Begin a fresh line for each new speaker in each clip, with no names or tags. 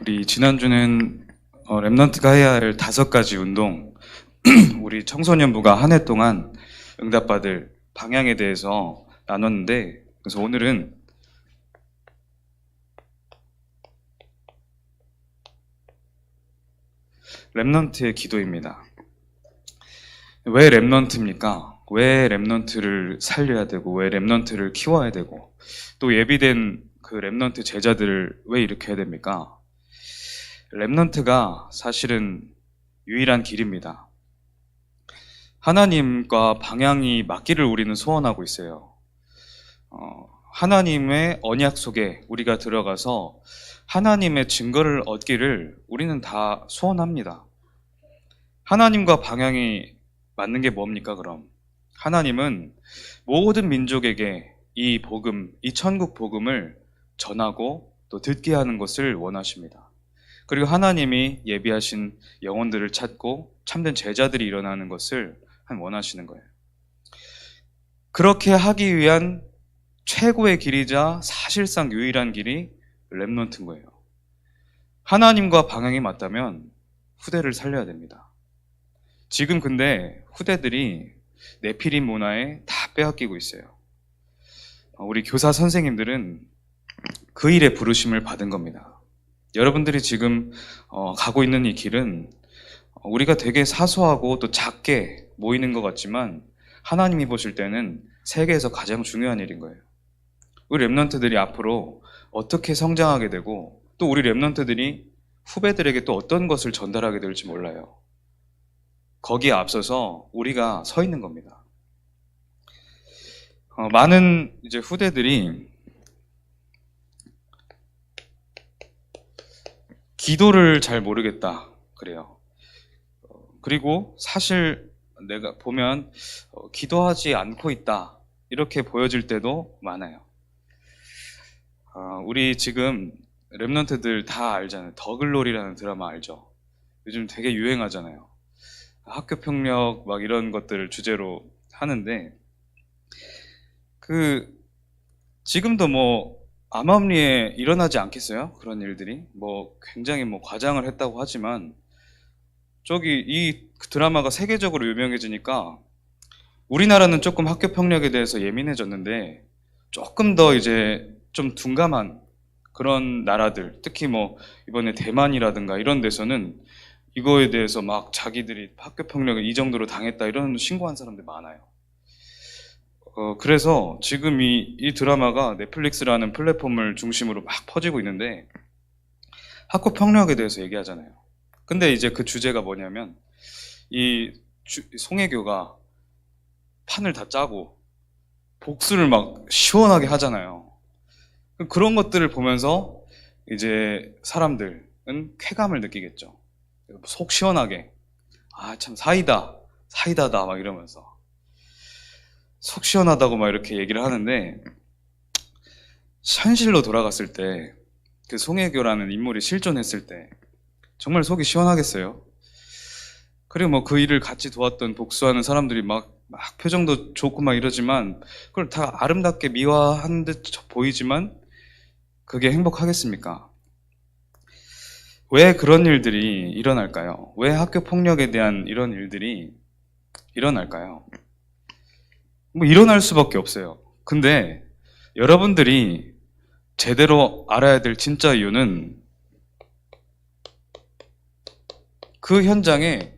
우리 지난주는 랩넌트가 해야 할 5가지 운동, 우리 청소년부가 한 해 동안 응답받을 방향에 대해서 나눴는데, 그래서 오늘은 랩넌트의 기도입니다. 왜 랩넌트입니까? 왜 랩넌트를 살려야 되고, 왜 랩넌트를 키워야 되고, 또 예비된 그 랩넌트 제자들을 왜 일으켜야 됩니까? 랩넌트가 사실은 유일한 길입니다. 하나님과 방향이 맞기를 우리는 소원하고 있어요. 하나님의 언약 속에 우리가 들어가서 하나님의 증거를 얻기를 우리는 다 소원합니다. 하나님과 방향이 맞는 게 뭡니까, 그럼? 하나님은 모든 민족에게 이 복음, 이 천국 복음을 전하고 또 듣게 하는 것을 원하십니다. 그리고 하나님이 예비하신 영혼들을 찾고 참된 제자들이 일어나는 것을 원하시는 거예요. 그렇게 하기 위한 최고의 길이자 사실상 유일한 길이 랩넌트인 거예요. 하나님과 방향이 맞다면 후대를 살려야 됩니다. 지금 근데 후대들이 네피림 문화에 다 빼앗기고 있어요. 우리 교사 선생님들은 그 일에 부르심을 받은 겁니다. 여러분들이 지금 가고 있는 이 길은 우리가 되게 사소하고 또 작게 모이는 것 같지만 하나님이 보실 때는 세계에서 가장 중요한 일인 거예요. 우리 랩넌트들이 앞으로 어떻게 성장하게 되고 또 우리 랩넌트들이 후배들에게 또 어떤 것을 전달하게 될지 몰라요. 거기에 앞서서 우리가 서 있는 겁니다. 많은 이제 후대들이 기도를 잘 모르겠다 그래요. 그리고 사실 내가 보면 기도하지 않고 있다 이렇게 보여질 때도 많아요. 우리 지금 랩넌트들 다 알잖아요. 더글로리라는 드라마 알죠? 요즘 되게 유행하잖아요. 학교 폭력 막 이런 것들을 주제로 하는데 지금도 뭐 암암리에 일어나지 않겠어요? 그런 일들이 뭐 굉장히 뭐 과장을 했다고 하지만 이 드라마가 세계적으로 유명해지니까 우리나라는 조금 학교 폭력에 대해서 예민해졌는데 조금 더 이제 좀 둔감한 그런 나라들, 특히 뭐 이번에 대만이라든가 이런 데서는 이거에 대해서 막 자기들이 학교 폭력을 이 정도로 당했다 이런 신고한 사람들 많아요. 그래서 지금 이 드라마가 넷플릭스라는 플랫폼을 중심으로 막 퍼지고 있는데 학교 폭력에 대해서 얘기하잖아요. 근데 이제 그 주제가 뭐냐면 송혜교가 판을 다 짜고 복수를 막 시원하게 하잖아요. 그런 것들을 보면서 이제 사람들은 쾌감을 느끼겠죠. 속 시원하게 참 사이다다 막 이러면서 속 시원하다고 막 이렇게 얘기를 하는데 현실로 돌아갔을 때 그 송혜교라는 인물이 실존했을 때 정말 속이 시원하겠어요. 그리고 뭐 그 일을 같이 도왔던 복수하는 사람들이 막 표정도 좋고 막 이러지만 그걸 다 아름답게 미화한 듯 보이지만 그게 행복하겠습니까? 왜 그런 일들이 일어날까요? 왜 학교 폭력에 대한 이런 일들이 일어날까요? 뭐 일어날 수밖에 없어요. 근데 여러분들이 제대로 알아야 될 진짜 이유는 그 현장에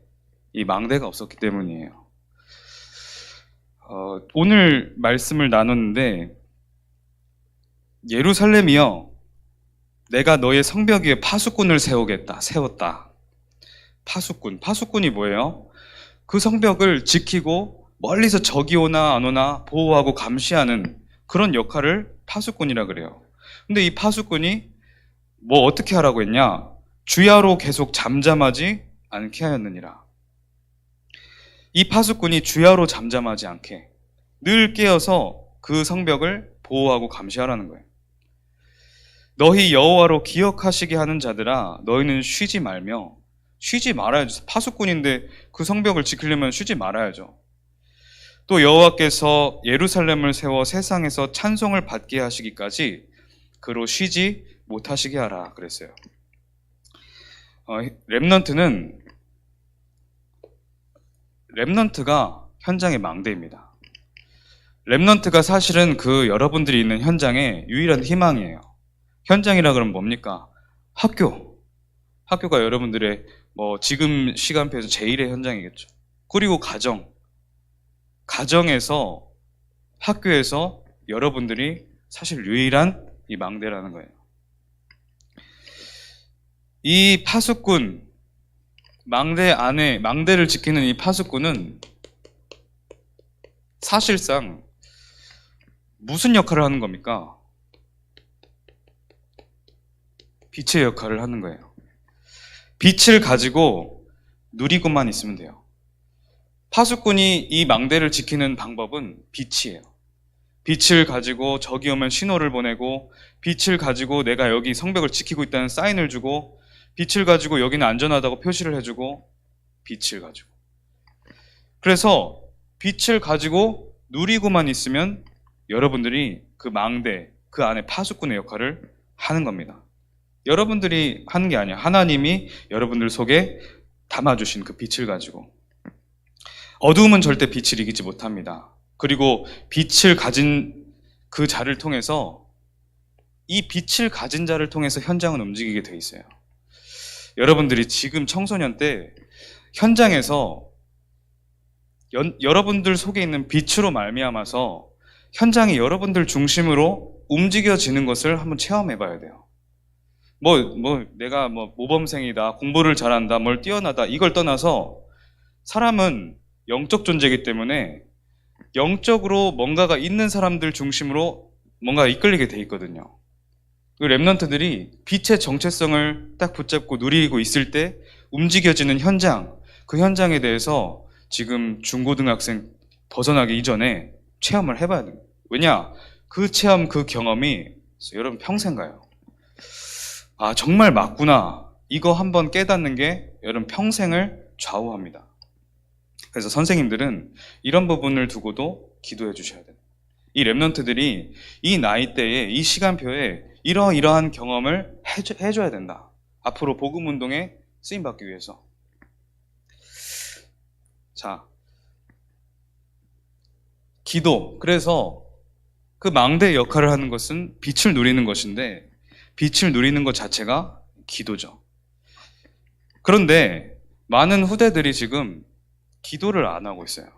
이 망대가 없었기 때문이에요. 오늘 말씀을 나눴는데 예루살렘이여 내가 너의 성벽 위에 파수꾼을 세웠다. 파수꾼이 뭐예요? 그 성벽을 지키고 멀리서 적이 오나 안 오나 보호하고 감시하는 그런 역할을 파수꾼이라 그래요. 근데 이 파수꾼이 뭐 어떻게 하라고 했냐? 주야로 계속 잠잠하지 않게 하였느니라. 이 파수꾼이 주야로 잠잠하지 않게 늘 깨어서 그 성벽을 보호하고 감시하라는 거예요. 너희 여호와로 기억하시게 하는 자들아 너희는 쉬지 말아야죠. 파수꾼인데 그 성벽을 지키려면 쉬지 말아야죠. 또 여호와께서 예루살렘을 세워 세상에서 찬송을 받게 하시기까지 그로 쉬지 못하시게 하라 그랬어요. 렘넌트는 렘넌트가 현장의 망대입니다. 렘넌트가 사실은 그 여러분들이 있는 현장의 유일한 희망이에요. 현장이라 그러면 뭡니까? 학교가 여러분들의 지금 시간표에서 제일의 현장이겠죠. 그리고 가정에서 학교에서 여러분들이 사실 유일한 이 망대라는 거예요. 이 파수꾼, 망대를 지키는 이 파수꾼은 사실상 무슨 역할을 하는 겁니까? 빛의 역할을 하는 거예요. 빛을 가지고 누리고만 있으면 돼요. 파수꾼이 이 망대를 지키는 방법은 빛이에요. 빛을 가지고 저기 오면 신호를 보내고, 빛을 가지고 내가 여기 성벽을 지키고 있다는 사인을 주고, 빛을 가지고 여기는 안전하다고 표시를 해주고, 빛을 가지고. 그래서 빛을 가지고 누리고만 있으면 여러분들이 그 망대, 그 안에 파수꾼의 역할을 하는 겁니다. 여러분들이 하는 게 아니야. 하나님이 여러분들 속에 담아주신 그 빛을 가지고. 어두움은 절대 빛을 이기지 못합니다. 그리고 빛을 가진 그 자를 통해서, 이 빛을 가진 자를 통해서 현장은 움직이게 돼 있어요. 여러분들이 지금 청소년 때 현장에서 여러분들 속에 있는 빛으로 말미암아서 현장이 여러분들 중심으로 움직여지는 것을 한번 체험해 봐야 돼요. 내가 모범생이다, 공부를 잘한다, 뭘 뛰어나다, 이걸 떠나서 사람은 영적 존재이기 때문에 영적으로 뭔가가 있는 사람들 중심으로 뭔가가 이끌리게 돼 있거든요. 그 렘넌트들이 빛의 정체성을 딱 붙잡고 누리고 있을 때 움직여지는 현장, 그 현장에 대해서 지금 중고등학생 벗어나기 이전에 체험을 해봐야 돼요. 왜냐? 그 체험, 그 경험이 여러분 평생 가요. 아, 정말 맞구나. 이거 한번 깨닫는 게 여러분 평생을 좌우합니다. 그래서 선생님들은 이런 부분을 두고도 기도해 주셔야 돼요. 이 렘넌트들이 이 나이대에, 이 시간표에 이러이러한 경험을 해줘야 된다. 앞으로 복음운동에 쓰임받기 위해서. 자, 기도. 그래서 그 망대의 역할을 하는 것은 빛을 누리는 것인데, 빛을 누리는 것 자체가 기도죠. 그런데 많은 후대들이 지금 기도를 안 하고 있어요.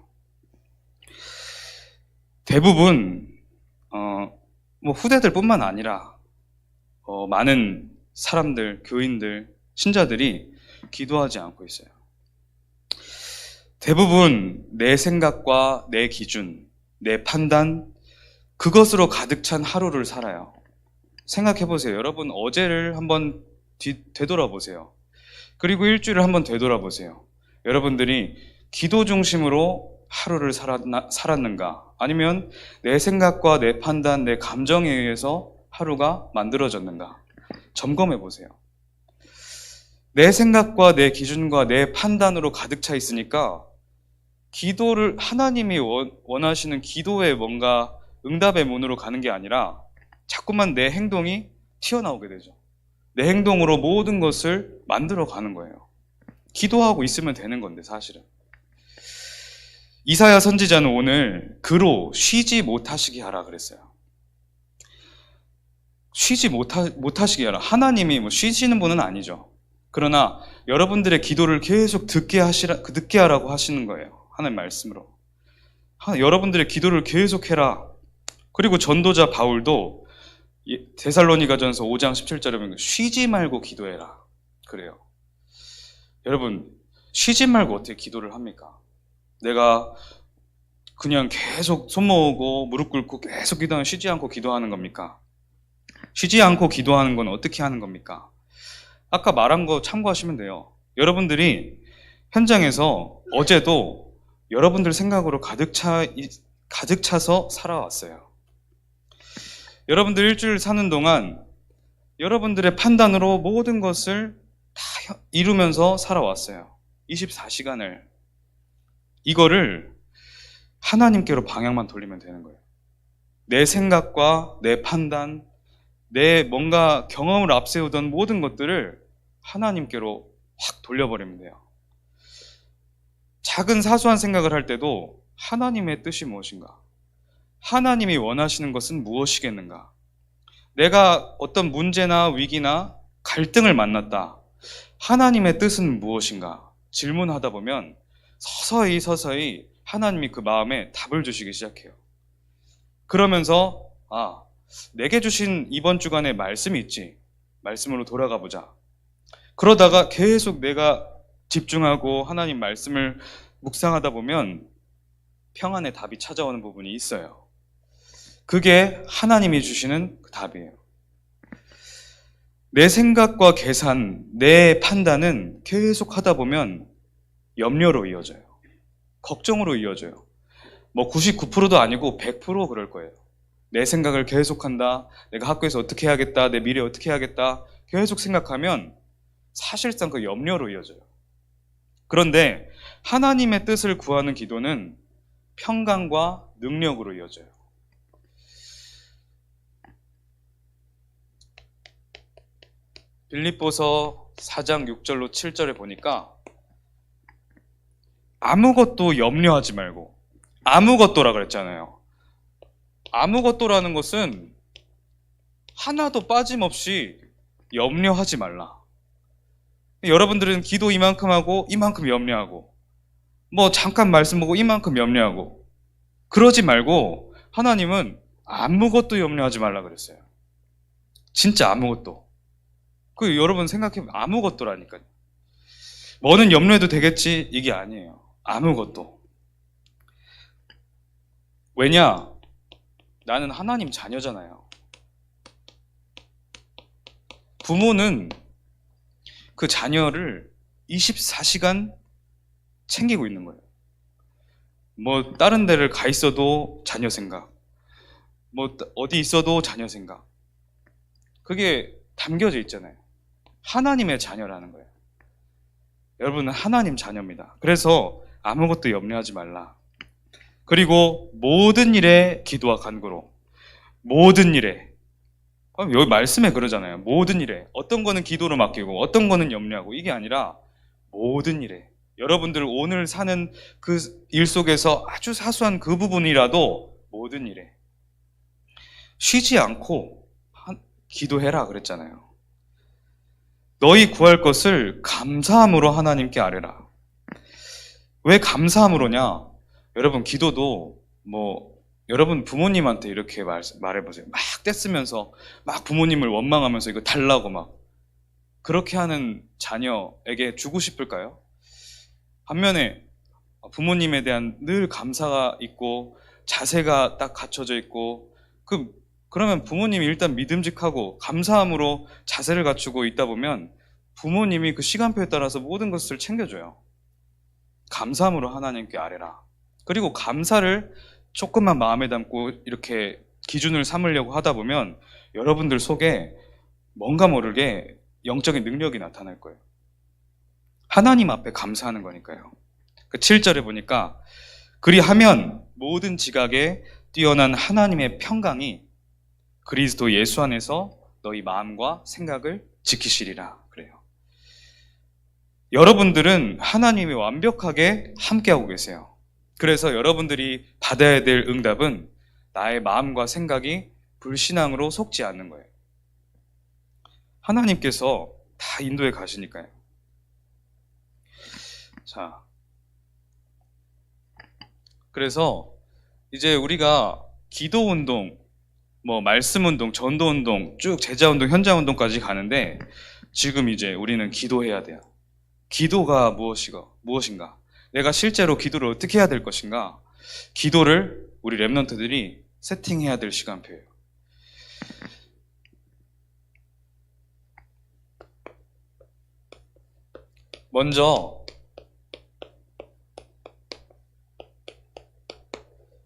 대부분 후대들뿐만 아니라 많은 사람들, 교인들, 신자들이 기도하지 않고 있어요. 대부분 내 생각과 내 기준, 내 판단, 그것으로 가득 찬 하루를 살아요. 생각해 보세요. 여러분 어제를 한번 되돌아보세요. 그리고 일주일을 한번 되돌아보세요. 여러분들이 기도 중심으로 하루를 살았는가? 아니면 내 생각과 내 판단, 내 감정에 의해서 하루가 만들어졌는가? 점검해 보세요. 내 생각과 내 기준과 내 판단으로 가득 차 있으니까 기도를, 하나님이 원하시는 기도의 뭔가 응답의 문으로 가는 게 아니라 자꾸만 내 행동이 튀어나오게 되죠. 내 행동으로 모든 것을 만들어 가는 거예요. 기도하고 있으면 되는 건데 사실은. 이사야 선지자는 오늘 그로 쉬지 못하시게 하라 그랬어요. 쉬지 못하시게 하라. 하나님이 쉬시는 분은 아니죠. 그러나 여러분들의 기도를 계속 듣게 하라고 하시는 거예요. 하나님 말씀으로. 여러분들의 기도를 계속 해라. 그리고 전도자 바울도 데살로니가전서 5장 17절에 보면 쉬지 말고 기도해라. 그래요. 여러분, 쉬지 말고 어떻게 기도를 합니까? 내가 그냥 계속 손 모으고 무릎 꿇고 계속 기도하면 쉬지 않고 기도하는 겁니까? 쉬지 않고 기도하는 건 어떻게 하는 겁니까? 아까 말한 거 참고하시면 돼요. 여러분들이 현장에서 어제도 여러분들 생각으로 가득 차서 살아왔어요. 여러분들 일주일 사는 동안 여러분들의 판단으로 모든 것을 다 이루면서 살아왔어요. 24시간을. 이거를 하나님께로 방향만 돌리면 되는 거예요. 내 생각과 내 판단, 내 뭔가 경험을 앞세우던 모든 것들을 하나님께로 확 돌려버리면 돼요. 작은 사소한 생각을 할 때도 하나님의 뜻이 무엇인가? 하나님이 원하시는 것은 무엇이겠는가? 내가 어떤 문제나 위기나 갈등을 만났다. 하나님의 뜻은 무엇인가? 질문하다 보면 서서히 하나님이 그 마음에 답을 주시기 시작해요. 그러면서 내게 주신 이번 주간의 말씀이 있지. 말씀으로 돌아가 보자. 그러다가 계속 내가 집중하고 하나님 말씀을 묵상하다 보면 평안의 답이 찾아오는 부분이 있어요. 그게 하나님이 주시는 그 답이에요. 내 생각과 계산, 내 판단은 계속 하다 보면 염려로 이어져요. 걱정으로 이어져요. 뭐 99%도 아니고 100% 그럴 거예요. 내 생각을 계속한다. 내가 학교에서 어떻게 해야겠다. 내 미래 어떻게 해야겠다. 계속 생각하면 사실상 그 염려로 이어져요. 그런데 하나님의 뜻을 구하는 기도는 평강과 능력으로 이어져요. 빌립보서 4장 6절로 7절에 보니까 아무것도 염려하지 말고 아무것도라 그랬잖아요. 아무것도라는 것은 하나도 빠짐없이 염려하지 말라. 여러분들은 기도 이만큼 하고 이만큼 염려하고 뭐 잠깐 말씀 보고 이만큼 염려하고 그러지 말고 하나님은 아무것도 염려하지 말라 그랬어요. 진짜 아무것도. 그 여러분 생각해보면 아무것도라니까요. 뭐는 염려해도 되겠지 이게 아니에요. 아무것도. 왜냐? 나는 하나님 자녀잖아요. 부모는 그 자녀를 24시간 챙기고 있는 거예요. 뭐 다른 데를 가 있어도 자녀 생각, 뭐 어디 있어도 자녀 생각. 그게 담겨져 있잖아요. 하나님의 자녀라는 거예요. 여러분은 하나님 자녀입니다. 그래서 아무것도 염려하지 말라. 그리고 모든 일에 기도와 간구로. 모든 일에. 여기 말씀에 그러잖아요. 모든 일에. 어떤 거는 기도로 맡기고 어떤 거는 염려하고 이게 아니라 모든 일에. 여러분들 오늘 사는 그 일 속에서 아주 사소한 그 부분이라도 모든 일에. 쉬지 않고 기도해라 그랬잖아요. 너희 구할 것을 감사함으로 하나님께 아뢰라. 왜 감사함으로냐? 여러분 기도도 여러분 부모님한테 이렇게 말해보세요. 막 떼쓰면서 막 부모님을 원망하면서 이거 달라고 막 그렇게 하는 자녀에게 주고 싶을까요? 반면에 부모님에 대한 늘 감사가 있고 자세가 딱 갖춰져 있고 그러면 부모님이 일단 믿음직하고 감사함으로 자세를 갖추고 있다 보면 부모님이 그 시간표에 따라서 모든 것을 챙겨줘요. 감사함으로 하나님께 아뢰라. 그리고 감사를 조금만 마음에 담고 이렇게 기준을 삼으려고 하다 보면 여러분들 속에 뭔가 모르게 영적인 능력이 나타날 거예요. 하나님 앞에 감사하는 거니까요. 그 7절에 보니까 그리하면 모든 지각에 뛰어난 하나님의 평강이 그리스도 예수 안에서 너희 마음과 생각을 지키시리라 그래요. 여러분들은 하나님이 완벽하게 함께하고 계세요. 그래서 여러분들이 받아야 될 응답은 나의 마음과 생각이 불신앙으로 속지 않는 거예요. 하나님께서 다 인도해 가시니까요. 자, 그래서 이제 우리가 기도 운동, 말씀 운동, 전도 운동, 쭉 제자 운동, 현장 운동까지 가는데 지금 이제 우리는 기도해야 돼요. 기도가 무엇인가? 내가 실제로 기도를 어떻게 해야 될 것인가? 기도를 우리 랩런트들이 세팅해야 될 시간표예요. 먼저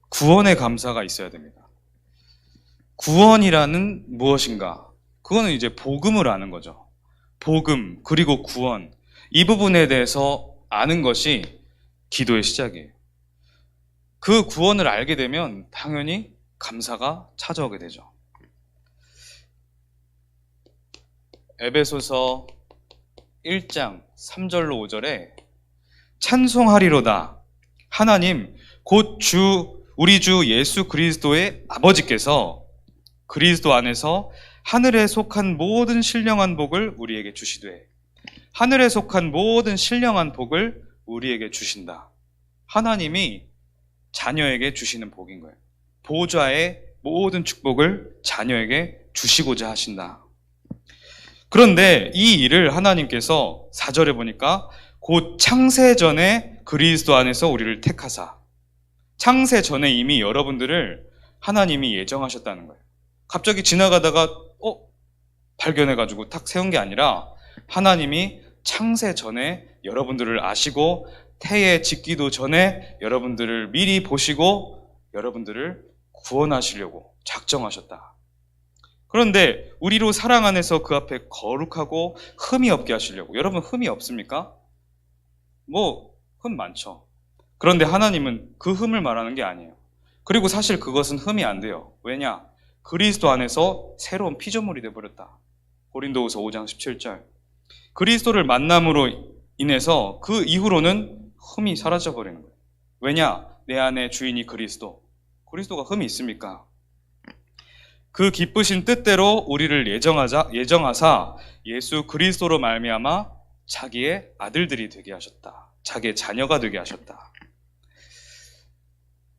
구원의 감사가 있어야 됩니다. 구원이라는 무엇인가? 그거는 이제 복음을 아는 거죠. 복음, 그리고 구원. 이 부분에 대해서 아는 것이 기도의 시작이에요. 그 구원을 알게 되면 당연히 감사가 찾아오게 되죠. 에베소서 1장 3절로 5절에 찬송하리로다. 하나님 곧 우리 주 예수 그리스도의 아버지께서 그리스도 안에서 하늘에 속한 모든 신령한 복을 우리에게 주시되, 하늘에 속한 모든 신령한 복을 우리에게 주신다. 하나님이 자녀에게 주시는 복인 거예요. 보좌의 모든 축복을 자녀에게 주시고자 하신다. 그런데 이 일을 하나님께서 4절에 보니까 곧 창세 전에 그리스도 안에서 우리를 택하사, 창세 전에 이미 여러분들을 하나님이 예정하셨다는 거예요. 갑자기 지나가다가 발견해가지고 탁 세운 게 아니라 하나님이 창세 전에 여러분들을 아시고 태에 짓기도 전에 여러분들을 미리 보시고 여러분들을 구원하시려고 작정하셨다. 그런데 우리로 사랑 안에서 그 앞에 거룩하고 흠이 없게 하시려고. 여러분 흠이 없습니까? 흠 많죠. 그런데 하나님은 그 흠을 말하는 게 아니에요. 그리고 사실 그것은 흠이 안 돼요. 왜냐? 그리스도 안에서 새로운 피조물이 되어버렸다. 고린도후서 5장 17절. 그리스도를 만남으로 인해서 그 이후로는 흠이 사라져버리는 거예요. 왜냐? 내 안에 주인이 그리스도가 흠이 있습니까? 그 기쁘신 뜻대로 우리를 예정하사 예수 그리스도로 말미암아 자기의 아들들이 되게 하셨다. 자기의 자녀가 되게 하셨다.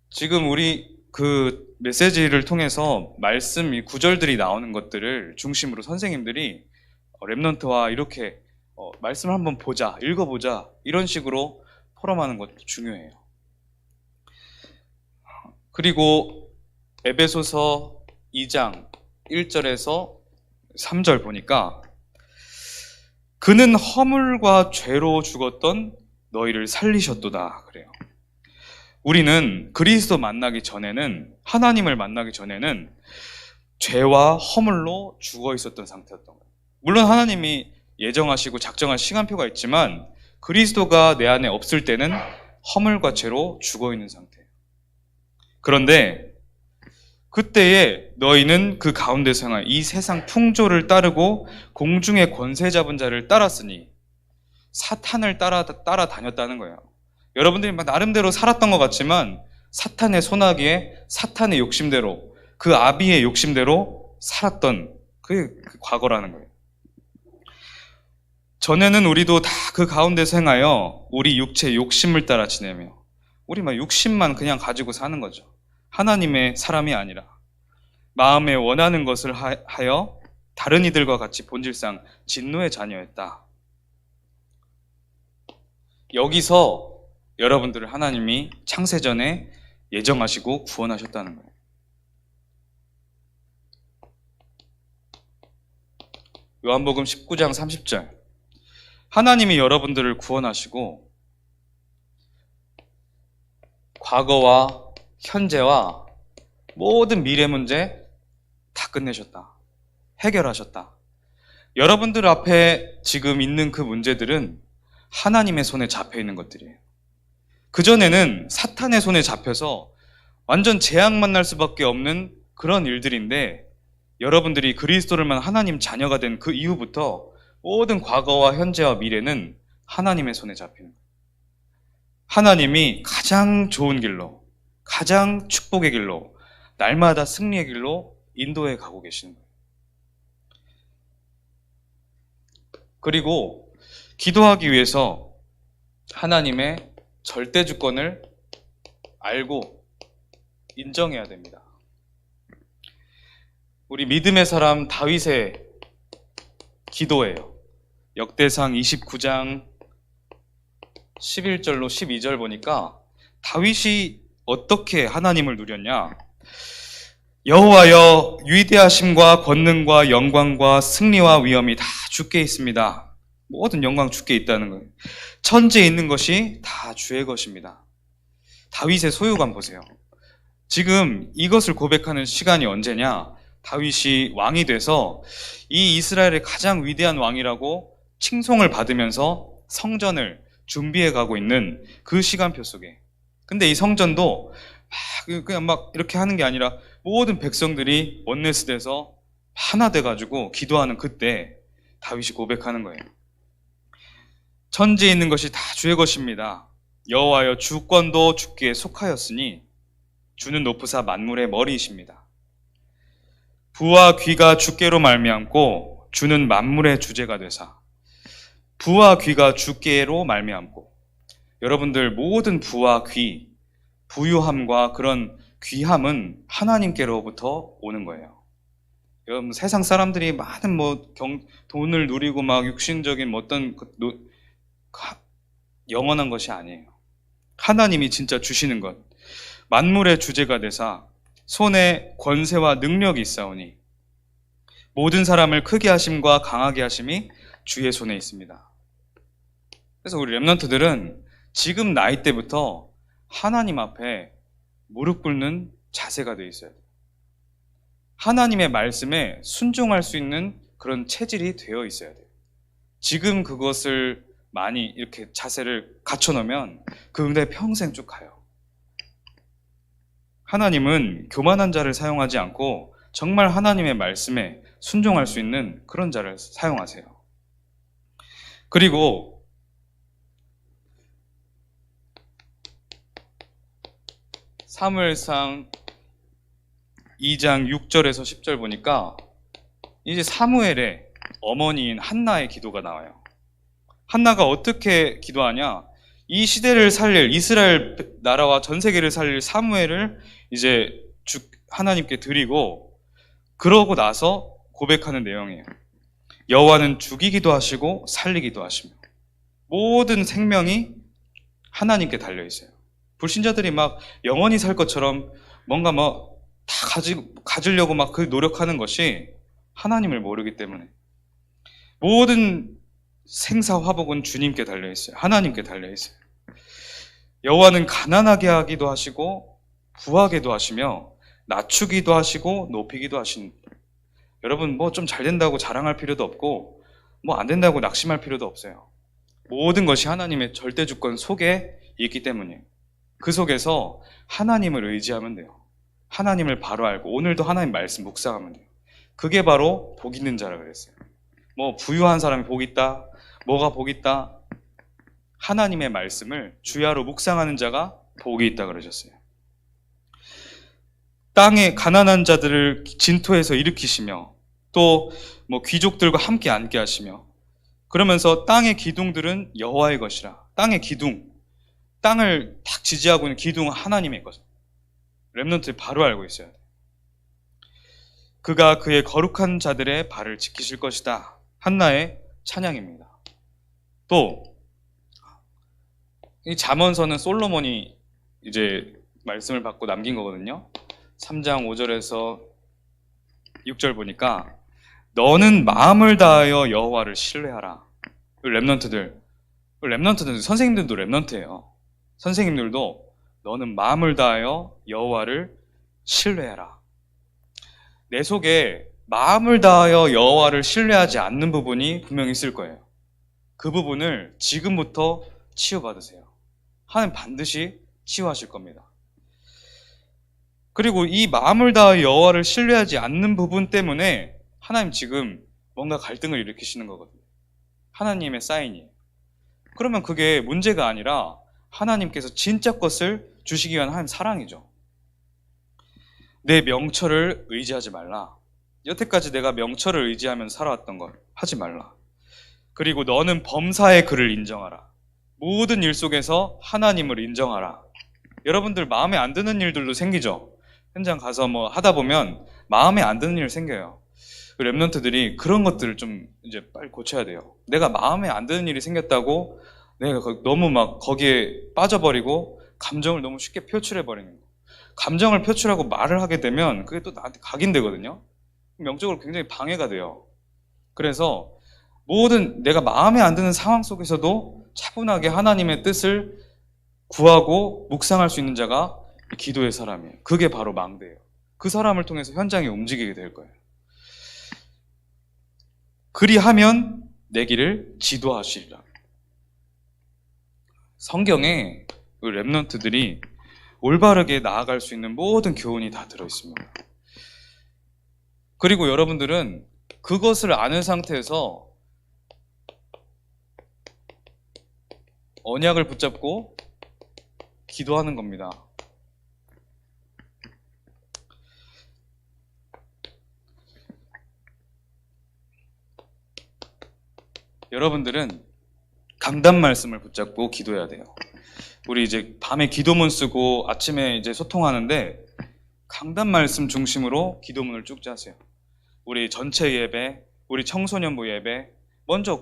지금 우리 그 메시지를 통해서 말씀, 이 구절들이 나오는 것들을 중심으로 선생님들이 랩넌트와 이렇게 말씀을 한번 보자, 읽어보자, 이런 식으로 포럼하는 것도 중요해요. 그리고 에베소서 2장 1절에서 3절 보니까 그는 허물과 죄로 죽었던 너희를 살리셨도다 그래요. 우리는 그리스도 만나기 전에는, 하나님을 만나기 전에는 죄와 허물로 죽어 있었던 상태였던 거예요. 물론 하나님이 예정하시고 작정한 시간표가 있지만 그리스도가 내 안에 없을 때는 허물과 죄로 죽어 있는 상태예요. 그런데 그때에 너희는 그 가운데서 행한 이 세상 풍조를 따르고 공중의 권세 잡은 자를 따랐으니, 사탄을 따라다녔다는 거예요. 여러분들이 막 나름대로 살았던 것 같지만 사탄의 손아귀에 사탄의 욕심대로, 그 아비의 욕심대로 살았던 그게 그 과거라는 거예요. 전에는 우리도 다 그 가운데서 행하여 우리 육체의 욕심을 따라 지내며, 우리 막 욕심만 그냥 가지고 사는 거죠. 하나님의 사람이 아니라 마음에 원하는 것을 하여 다른 이들과 같이 본질상 진노의 자녀였다. 여기서 여러분들을 하나님이 창세전에 예정하시고 구원하셨다는 거예요. 요한복음 19장 30절. 하나님이 여러분들을 구원하시고 과거와 현재와 모든 미래 문제 다 끝내셨다. 해결하셨다. 여러분들 앞에 지금 있는 그 문제들은 하나님의 손에 잡혀 있는 것들이에요. 그전에는 사탄의 손에 잡혀서 완전 재앙 만날 수밖에 없는 그런 일들인데, 여러분들이 그리스도를만 하나님 자녀가 된 그 이후부터 모든 과거와 현재와 미래는 하나님의 손에 잡히는 거예요. 하나님이 가장 좋은 길로, 가장 축복의 길로, 날마다 승리의 길로 인도해 가고 계시는 거예요. 그리고 기도하기 위해서 하나님의 절대 주권을 알고 인정해야 됩니다. 우리 믿음의 사람 다윗의 기도예요. 역대상 29장 11절로 12절 보니까 다윗이 어떻게 하나님을 누렸냐? 여호와여, 위대하심과 권능과 영광과 승리와 위엄이 다 주께 있습니다. 모든 영광 주께 있다는 거예요. 천지에 있는 것이 다 주의 것입니다. 다윗의 소유감 보세요. 지금 이것을 고백하는 시간이 언제냐? 다윗이 왕이 돼서 이 이스라엘의 가장 위대한 왕이라고 칭송을 받으면서 성전을 준비해 가고 있는 그 시간표 속에, 근데 이 성전도 그냥 막 이렇게 하는 게 아니라 모든 백성들이 원네스돼서 하나 돼가지고 기도하는 그때 다윗이 고백하는 거예요. 천지에 있는 것이 다 주의 것입니다. 여호와여 주권도 주께 속하였으니 주는 높으사 만물의 머리이십니다. 부와 귀가 주께로 말미암고 주는 만물의 주제가 되사. 부와 귀가 주께로 말미암고, 여러분들 모든 부와 귀, 부유함과 그런 귀함은 하나님께로부터 오는 거예요. 여러분 세상 사람들이 많은 돈을 누리고 막 육신적인 어떤 영원한 것이 아니에요. 하나님이 진짜 주시는 것, 만물의 주제가 되사 손에 권세와 능력이 있사오니 모든 사람을 크게 하심과 강하게 하심이 주의 손에 있습니다. 그래서 우리 렘넌트들은 지금 나이 때부터 하나님 앞에 무릎 꿇는 자세가 되어 있어야 돼요. 하나님의 말씀에 순종할 수 있는 그런 체질이 되어 있어야 돼요. 지금 그것을 많이 이렇게 자세를 갖춰놓으면 그 은혜 평생 쭉 가요. 하나님은 교만한 자를 사용하지 않고 정말 하나님의 말씀에 순종할 수 있는 그런 자를 사용하세요. 그리고 사무엘상 2장 6절에서 10절 보니까 이제 사무엘의 어머니인 한나의 기도가 나와요. 한나가 어떻게 기도하냐? 이 시대를 살릴, 이스라엘 나라와 전 세계를 살릴 사무엘을 이제 하나님께 드리고, 그러고 나서 고백하는 내용이에요. 여호와는 죽이기도 하시고 살리기도 하시며 모든 생명이 하나님께 달려 있어요. 불신자들이 막 영원히 살 것처럼 뭔가 다 가지려고 막 그 노력하는 것이 하나님을 모르기 때문에, 모든 생사 화복은 주님께 달려 있어요. 하나님께 달려 있어요. 여호와는 가난하게 하기도 하시고 부하게도 하시며 낮추기도 하시고 높이기도 하신. 여러분 좀 잘 된다고 자랑할 필요도 없고 안 된다고 낙심할 필요도 없어요. 모든 것이 하나님의 절대 주권 속에 있기 때문이에요. 그 속에서 하나님을 의지하면 돼요. 하나님을 바로 알고 오늘도 하나님 말씀 묵상하면 돼요. 그게 바로 복 있는 자라 그랬어요. 부유한 사람이 복 있다, 뭐가 복 있다. 하나님의 말씀을 주야로 묵상하는 자가 복이 있다 그러셨어요. 땅에 가난한 자들을 진토에서 일으키시며 또 귀족들과 함께 앉게 하시며, 그러면서 땅의 기둥들은 여호와의 것이라. 땅의 기둥, 땅을 탁 지지하고 있는 기둥은 하나님의 것. 렘넌트를 바로 알고 있어야 돼요. 그가 그의 거룩한 자들의 발을 지키실 것이다. 한나의 찬양입니다. 또 이 잠언서는 솔로몬이 이제 말씀을 받고 남긴 거거든요. 3장 5절에서 6절 보니까 너는 마음을 다하여 여호와를 신뢰하라. 렘넌트들 선생님들도 렘넌트예요. 선생님들도 너는 마음을 다하여 여호와를 신뢰하라. 내 속에 마음을 다하여 여호와를 신뢰하지 않는 부분이 분명히 있을 거예요. 그 부분을 지금부터 치유받으세요. 하나님 반드시 치유하실 겁니다. 그리고 이 마음을 다하여 여호와를 신뢰하지 않는 부분 때문에 하나님 지금 뭔가 갈등을 일으키시는 거거든요. 하나님의 사인이에요. 그러면 그게 문제가 아니라 하나님께서 진짜 것을 주시기 위한 하나님 사랑이죠. 내 명철을 의지하지 말라. 여태까지 내가 명철을 의지하면 살아왔던 걸 하지 말라. 그리고 너는 범사의 그를 인정하라. 모든 일 속에서 하나님을 인정하라. 여러분들 마음에 안 드는 일들도 생기죠. 현장 가서 하다 보면 마음에 안 드는 일 생겨요. 렘넌트들이 그런 것들을 좀 이제 빨리 고쳐야 돼요. 내가 마음에 안 드는 일이 생겼다고 내가 너무 거기에 빠져버리고 감정을 너무 쉽게 표출해버리는 거. 감정을 표출하고 말을 하게 되면 그게 또 나한테 각인되거든요. 영적으로 굉장히 방해가 돼요. 그래서 모든 내가 마음에 안 드는 상황 속에서도 차분하게 하나님의 뜻을 구하고 묵상할 수 있는 자가 기도의 사람이에요. 그게 바로 망대예요. 그 사람을 통해서 현장이 움직이게 될 거예요. 그리하면 내 길을 지도하시리라. 성경에 렘넌트들이 올바르게 나아갈 수 있는 모든 교훈이 다 들어있습니다. 그리고 여러분들은 그것을 아는 상태에서 언약을 붙잡고 기도하는 겁니다. 여러분들은 강단 말씀을 붙잡고 기도해야 돼요. 우리 이제 밤에 기도문 쓰고 아침에 이제 소통하는데 강단 말씀 중심으로 기도문을 쭉 짜세요. 우리 전체 예배, 우리 청소년부 예배, 먼저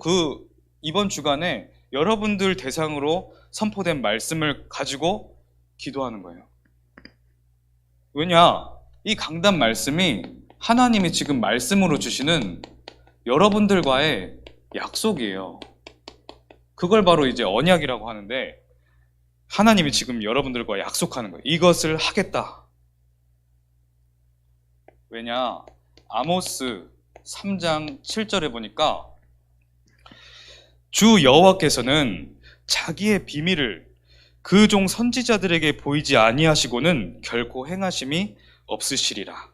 이번 주간에 여러분들 대상으로 선포된 말씀을 가지고 기도하는 거예요. 왜냐? 이 강단 말씀이 하나님이 지금 말씀으로 주시는 여러분들과의 약속이에요. 그걸 바로 이제 언약이라고 하는데 하나님이 지금 여러분들과 약속하는 거예요. 이것을 하겠다. 왜냐? 아모스 3장 7절에 보니까 주 여호와께서는 자기의 비밀을 그 종 선지자들에게 보이지 아니하시고는 결코 행하심이 없으시리라.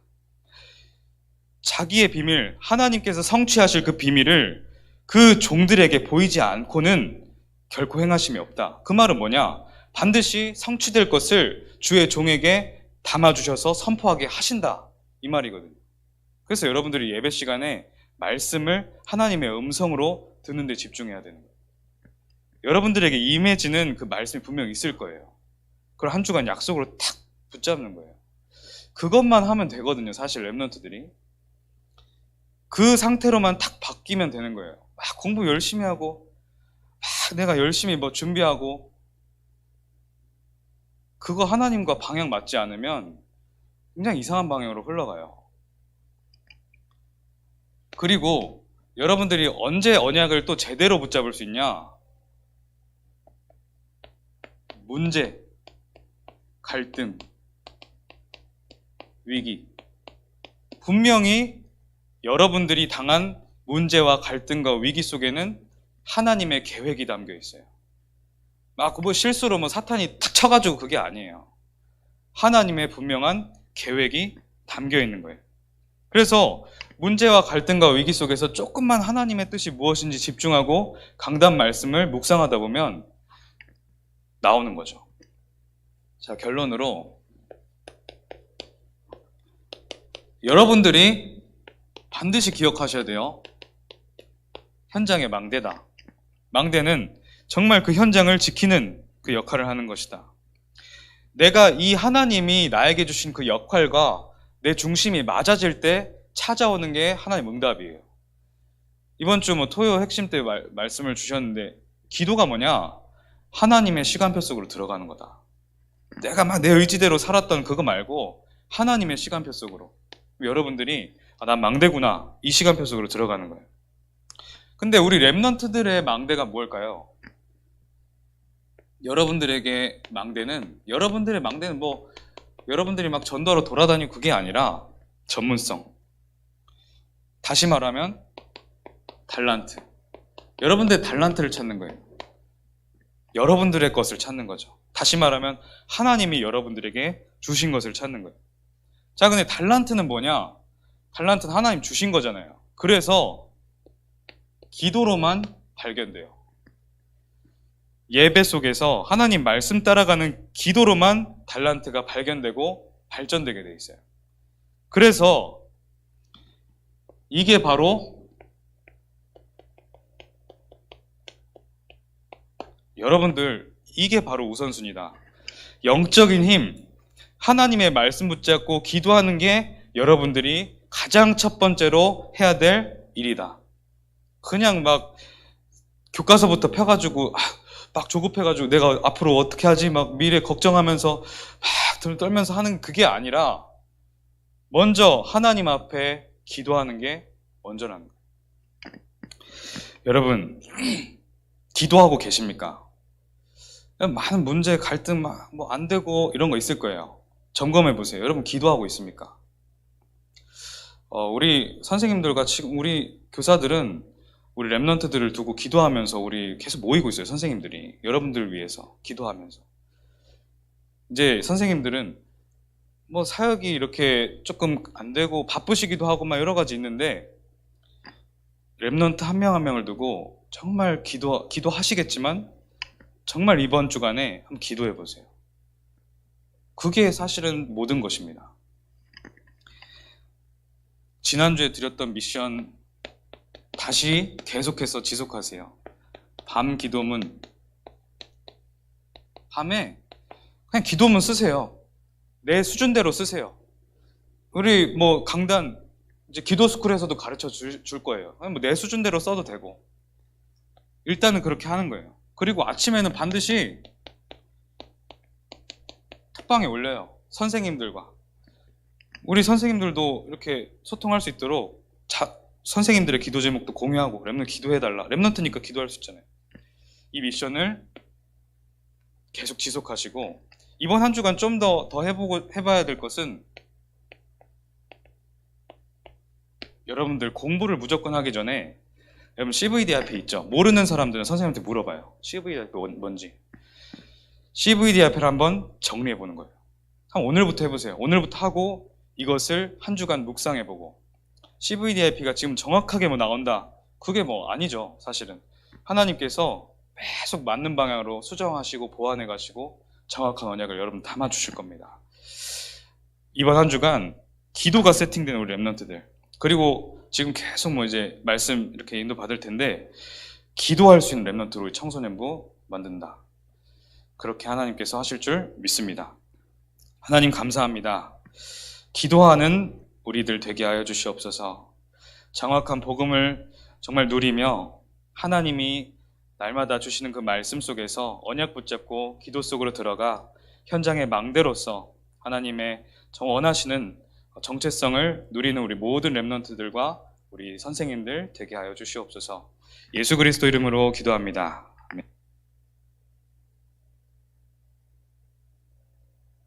자기의 비밀, 하나님께서 성취하실 그 비밀을 그 종들에게 보이지 않고는 결코 행하심이 없다. 그 말은 뭐냐? 반드시 성취될 것을 주의 종에게 담아주셔서 선포하게 하신다. 이 말이거든요. 그래서 여러분들이 예배 시간에 말씀을 하나님의 음성으로 듣는 데 집중해야 되는 거예요. 여러분들에게 임해지는 그 말씀이 분명히 있을 거예요. 그걸 한 주간 약속으로 탁 붙잡는 거예요. 그것만 하면 되거든요. 사실 랩런트들이. 그 상태로만 탁 바뀌면 되는 거예요. 막 공부 열심히 하고 막 내가 열심히 뭐 준비하고 그거 하나님과 방향 맞지 않으면 굉장히 이상한 방향으로 흘러가요. 그리고 여러분들이 언제 언약을 또 제대로 붙잡을 수 있냐? 문제, 갈등, 위기. 분명히 여러분들이 당한 문제와 갈등과 위기 속에는 하나님의 계획이 담겨 있어요. 막 뭐 실수로 뭐 사탄이 탁 쳐가지고 그게 아니에요. 하나님의 분명한 계획이 담겨 있는 거예요. 그래서 문제와 갈등과 위기 속에서 조금만 하나님의 뜻이 무엇인지 집중하고 강단 말씀을 묵상하다 보면 나오는 거죠. 자, 결론으로 여러분들이 반드시 기억하셔야 돼요. 현장의 망대다. 망대는 정말 그 현장을 지키는 그 역할을 하는 것이다. 내가 이 하나님이 나에게 주신 그 역할과 내 중심이 맞아질 때 찾아오는 게 하나님의 응답이에요. 이번 주 뭐 토요 핵심 때 말씀을 주셨는데 기도가 뭐냐? 하나님의 시간표 속으로 들어가는 거다. 내가 막 내 의지대로 살았던 그거 말고 하나님의 시간표 속으로. 여러분들이 난 망대구나. 이 시간표 속으로 들어가는 거예요. 근데 우리 랩런트들의 망대가 뭘까요? 여러분들의 망대는 뭐 여러분들이 막 전도하러 돌아다니고 그게 아니라 전문성. 다시 말하면 달란트. 여러분들의 달란트를 찾는 거예요. 여러분들의 것을 찾는 거죠. 다시 말하면 하나님이 여러분들에게 주신 것을 찾는 거예요. 자, 근데 달란트는 뭐냐? 달란트는 하나님 주신 거잖아요. 그래서 기도로만 발견돼요. 예배 속에서 하나님 말씀 따라가는 기도로만 달란트가 발견되고 발전되게 돼 있어요. 그래서 이게 바로 여러분들 이게 바로 우선순위다. 영적인 힘, 하나님의 말씀 붙잡고 기도하는 게 여러분들이 가장 첫 번째로 해야 될 일이다. 그냥 막 교과서부터 펴가지고 막 조급해가지고 내가 앞으로 어떻게 하지? 막 미래 걱정하면서 막 떨면서 하는 그게 아니라 먼저 하나님 앞에 기도하는 게 먼저라는 거예요. 여러분 기도하고 계십니까? 많은 문제, 갈등 막 뭐 안 되고 이런 거 있을 거예요. 점검해 보세요. 여러분 기도하고 있습니까? 우리 선생님들과 지금 우리 교사들은 우리 랩런트들을 두고 기도하면서 우리 계속 모이고 있어요. 선생님들이 여러분들을 위해서 기도하면서. 이제 선생님들은 뭐 사역이 이렇게 조금 안 되고 바쁘시기도 하고 막 여러 가지 있는데 랩런트 한 명 한 명을 두고 정말 기도하시겠지만 정말 이번 주간에 한번 기도해 보세요. 그게 사실은 모든 것입니다. 지난주에 드렸던 미션 다시 계속해서 지속하세요. 밤 기도문. 밤에 그냥 기도문 쓰세요. 내 수준대로 쓰세요. 우리 뭐 강단 이제 기도스쿨에서도 가르쳐 줄 거예요. 뭐 내 수준대로 써도 되고. 일단은 그렇게 하는 거예요. 그리고 아침에는 반드시 톡방에 올려요. 선생님들과. 우리 선생님들도 이렇게 소통할 수 있도록 선생님들의 기도 제목도 공유하고 랩런트 기도해달라. 랩런트니까 기도할 수 있잖아요. 이 미션을 계속 지속하시고 이번 한 주간 좀 더 해봐야 될 것은 여러분들 공부를 무조건 하기 전에 여러분 CVDRP 있죠? 모르는 사람들은 선생님한테 물어봐요. CVDRP 뭔지. CVDRP를 한번 정리해보는 거예요. 오늘부터 해보세요. 오늘부터 하고 이것을 한 주간 묵상해보고 CVDIP가 지금 정확하게 뭐 나온다. 그게 뭐 아니죠. 사실은. 하나님께서 계속 맞는 방향으로 수정하시고 보완해가시고 정확한 언약을 여러분 담아주실 겁니다. 이번 한 주간 기도가 세팅되는 우리 랩런트들 그리고 지금 계속 뭐 이제 말씀 이렇게 인도 받을 텐데 기도할 수 있는 랩런트로 우리 청소년부 만든다. 그렇게 하나님께서 하실 줄 믿습니다. 하나님 감사합니다. 기도하는 우리들 되게 하여 주시옵소서. 정확한 복음을 정말 누리며 하나님이 날마다 주시는 그 말씀 속에서 언약 붙잡고 기도 속으로 들어가 현장의 망대로서 하나님의 원하시는 정체성을 누리는 우리 모든 랩런트들과 우리 선생님들 되게 하여 주시옵소서. 예수 그리스도 이름으로 기도합니다.